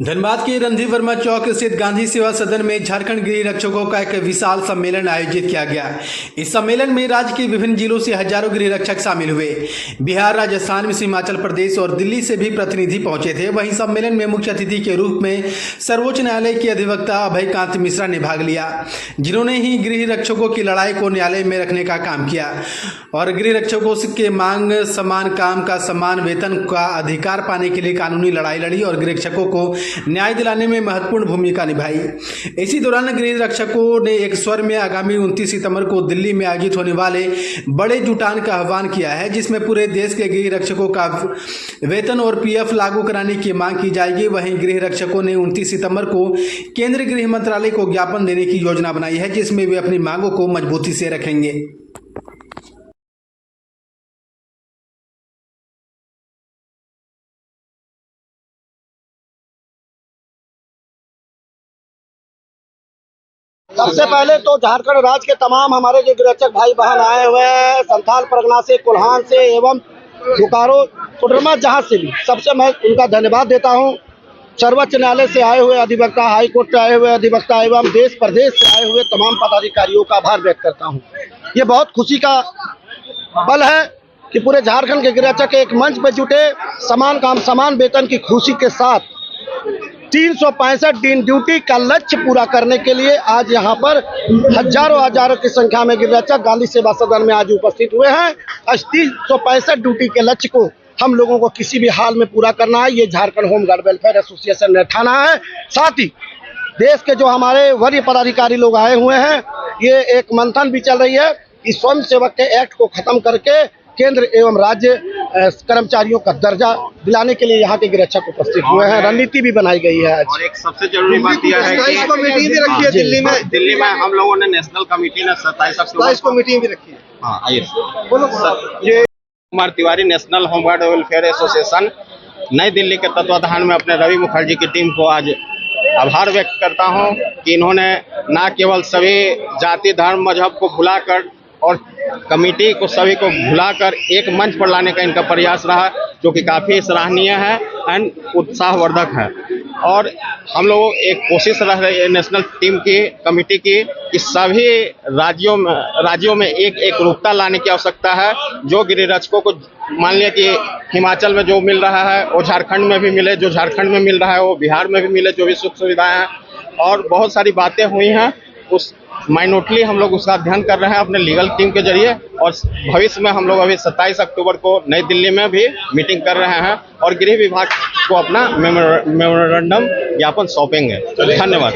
धनबाद के रणधीर वर्मा चौक स्थित गांधी सेवा सदन में झारखंड गृह रक्षकों का एक विशाल सम्मेलन आयोजित किया गया। इस सम्मेलन में राज्य के विभिन्न जिलों से हजारों गृह रक्षक शामिल हुए। बिहार, राजस्थान, हिमाचल प्रदेश और दिल्ली से भी प्रतिनिधि पहुंचे थे। वहीं सम्मेलन में मुख्य अतिथि के रूप में सर्वोच्च न्यायालय के अधिवक्ता अभयकांत मिश्रा ने भाग लिया, जिन्होंने ही गृह रक्षकों की लड़ाई को न्यायालय में रखने का काम किया और गृह रक्षकों के मांग, समान काम का समान वेतन का अधिकार पाने के लिए कानूनी लड़ाई लड़ी और गृह रक्षकों को न्याय दिलाने में महत्वपूर्ण भूमिका निभाई। इसी दौरान गृह रक्षकों ने एक स्वर में आगामी 29 सितंबर को दिल्ली में आयोजित होने वाले बड़े जुटान का आह्वान किया है, जिसमें पूरे देश के गृह रक्षकों का वेतन और पीएफ लागू कराने की मांग की जाएगी। वहीं गृह रक्षकों ने 29 सितंबर को केंद्रीय गृह मंत्रालय को ज्ञापन देने की योजना बनाई है, जिसमें वे अपनी मांगों को मजबूती से रखेंगे। सबसे पहले तो झारखंड राज्य के तमाम हमारे जो गृहरक्षक भाई बहन आए हुए हैं, संथाल परगना से, कोल्हान से एवं बोकारो, कोडरमा, जहां से भी, सबसे मैं उनका धन्यवाद देता हूं। सर्वोच्च न्यायालय से आए हुए अधिवक्ता, हाई कोर्ट से आए हुए अधिवक्ता एवं देश प्रदेश से आए हुए तमाम पदाधिकारियों का आभार व्यक्त करता हूं। ये बहुत खुशी का पल है कि पूरे झारखंड के गृहरक्षक एक मंच पर जुटे, समान काम समान वेतन की खुशी के साथ 365 दिन ड्यूटी का लक्ष्य पूरा करने के लिए आज यहाँ पर हजारों की संख्या में गृहरक्षक गांधी सेवा सदन में आज उपस्थित हुए हैं। 365 ड्यूटी के लक्ष्य को हम लोगों को किसी भी हाल में पूरा करना है। ये Jharkhand home guard welfare association ने ठाना है। साथ ही देश के जो हमारे वरीय पदाधिकारी लोग आए हुए हैं, ये एक मंथन भी चल रही है कि स्वयं सेवक के एक्ट को खत्म करके केंद्र एवं राज्य कर्मचारियों का दर्जा दिलाने के लिए यहाँ के गृहरक्षक उपस्थित हुए हैं। रणनीति भी बनाई गई है। और एक सबसे जरूरी बात यह है कि कमेटी भी रखी है दिल्ली में हम लोगों ने नेशनल कमेटी ने 27 अक्टूबर को मीटिंग भी रखी है। हाँ, आइए बोलो। ये Kumar Tiwari national home guard welfare association नई दिल्ली के तत्वाधान में अपने रवि मुखर्जी की टीम को आज आभार व्यक्त करता हूँ कि इन्होंने न केवल सभी जाति, धर्म, मजहब को भुलाकर और कमेटी को सभी को भुलाकर एक मंच पर लाने का इनका प्रयास रहा, जो कि काफ़ी सराहनीय है एंड उत्साहवर्धक है। और हम लोग एक कोशिश रह रही है नेशनल टीम की, कमेटी की, कि सभी राज्यों में एक रूपता लाने की आवश्यकता है। जो गृह रक्षकों को मान लिया कि हिमाचल में जो मिल रहा है वो झारखंड में भी मिले, जो झारखंड में मिल रहा है वो बिहार में भी मिले, जो भी सुख सुविधाएँ हैं। और बहुत सारी बातें हुई हैं, उस माइनॉरिटी हम लोग उसका अध्ययन कर रहे हैं अपने लीगल टीम के जरिए। और भविष्य में हम लोग अभी 27 अक्टूबर को नई दिल्ली में भी मीटिंग कर रहे हैं और गृह विभाग को अपना मेमोरेंडम ज्ञापन सौंपेंगे। धन्यवाद।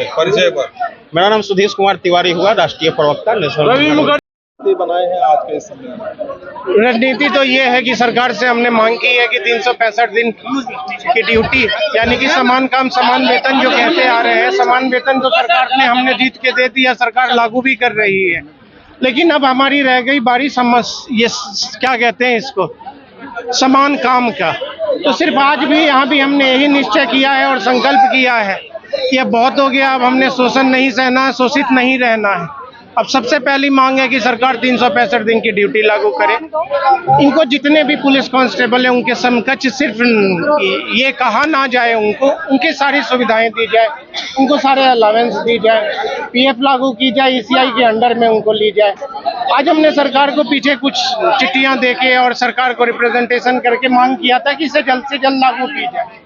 मेरा नाम सुधीश कुमार तिवारी हुआ, राष्ट्रीय प्रवक्ता नेशनल। बनाए हैं आज के समय रणनीति तो ये है कि सरकार से हमने मांग की है कि 365 दिन की ड्यूटी, यानी कि समान काम समान वेतन जो कहते आ रहे हैं, समान वेतन तो सरकार ने हमने जीत के दे दिया, सरकार लागू भी कर रही है। लेकिन अब हमारी रह गई बारी ये क्या कहते हैं इसको, समान काम का। तो सिर्फ आज भी यहाँ भी हमने यही निश्चय किया है और संकल्प किया है कि अब बहुत हो गया, अब हमने शोषण नहीं सहना, शोषित नहीं रहना है। अब सबसे पहली मांग है कि सरकार 365 दिन की ड्यूटी लागू करे। इनको जितने भी पुलिस कांस्टेबल हैं उनके समकक्ष सिर्फ ये कहा ना जाए, उनकी सारी सुविधाएं दी जाए, उनको सारे अलावेंस दी जाए, पीएफ लागू की जाए, ईसीआई के अंडर में उनको ली जाए। आज हमने सरकार को पीछे कुछ चिट्ठियां देके और सरकार को रिप्रेजेंटेशन करके मांग किया था कि इसे जल्द से जल्द लागू की जाए।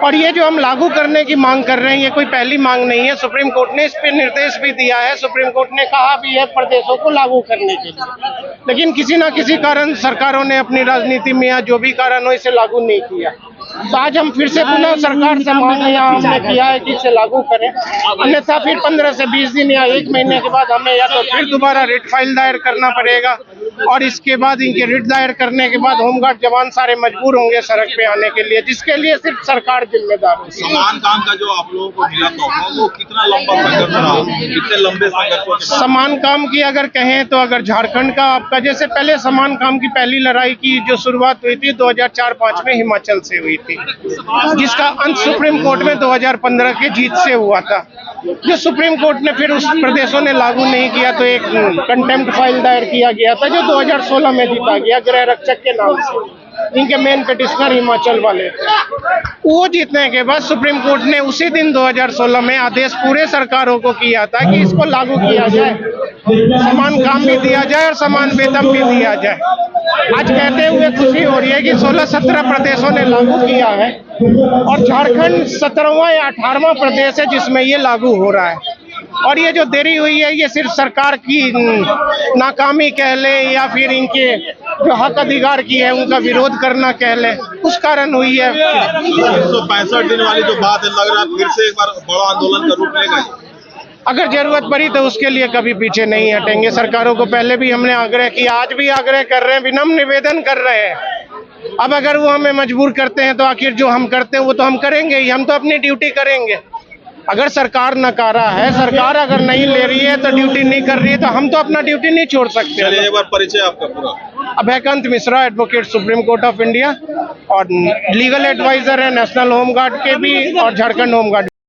और ये जो हम लागू करने की मांग कर रहे हैं, ये कोई पहली मांग नहीं है। सुप्रीम कोर्ट ने इस पर निर्देश भी दिया है, सुप्रीम कोर्ट ने कहा भी है प्रदेशों को लागू करने के लिए, लेकिन किसी ना किसी कारण सरकारों ने अपनी राजनीति में या जो भी कारण हो इसे लागू नहीं किया। तो आज हम फिर से पुनः सरकार से मांग हमने किया है कि इसे लागू करें, अन्यथा फिर 15 से 20 दिन या 1 महीने के बाद हमें या तो फिर दोबारा रिट फाइल दायर करना पड़ेगा और इसके बाद इनके रिट दायर करने के बाद होमगार्ड जवान सारे मजबूर होंगे सड़क पे आने के लिए, जिसके लिए सिर्फ सरकार जिम्मेदार है। समान काम का जो आप लोगों को मिला था वो कितना लंबा संघर्ष रहा, कितने लंबे संघर्ष? समान काम की अगर कहें तो अगर झारखंड का आपका जैसे पहले समान काम की पहली लड़ाई की जो शुरुआत हुई थी 2004-05 में हिमाचल से हुई थी। थी, जिसका अंत सुप्रीम कोर्ट में 2015 के जीत से हुआ था, जो सुप्रीम कोर्ट ने फिर उस प्रदेशों ने लागू नहीं किया, तो एक कंटेम्प्ट फाइल दायर किया गया था जो 2016 में जीता गया गृह रक्षक के नाम से। इनके मेन पिटिशनर हिमाचल वाले थे। वो जीतने के बाद सुप्रीम कोर्ट ने उसी दिन 2016 में आदेश पूरे सरकारों को किया था कि इसको लागू किया जाए, समान काम भी दिया जाए और समान वेतन भी दिया जाए। आज कहते हुए खुशी हो रही है कि 16-17 प्रदेशों ने लागू किया है और झारखंड 17वां या 18वां प्रदेश है जिसमें ये लागू हो रहा है। और ये जो देरी हुई है ये सिर्फ सरकार की नाकामी कह ले या फिर इनके जो हक अधिकार की है उनका विरोध करना कह ले, उस कारण हुई है। 365 दिन वाली जो बात है, लग रहा है फिर से एक बार बड़ा आंदोलन का रूप लेगा। अगर जरूरत पड़ी तो उसके लिए कभी पीछे नहीं हटेंगे। सरकारों को पहले भी हमने आग्रह किया, आज भी आग्रह कर रहे हैं, विनम्र निवेदन कर रहे हैं। अब अगर वो हमें मजबूर करते हैं तो आखिर जो हम करते हैं वो तो हम करेंगे ही, हम तो अपनी ड्यूटी करेंगे। अगर सरकार नकारा है, सरकार अगर नहीं ले रही है तो ड्यूटी नहीं कर रही है, तो हम तो अपना ड्यूटी नहीं छोड़ सकते। चलिए एक बार परिचय आपका पूरा। Abhaykant Mishra, advocate supreme court of India और लीगल एडवाइजर है नेशनल होम गार्ड के भी और झारखंड होम गार्ड।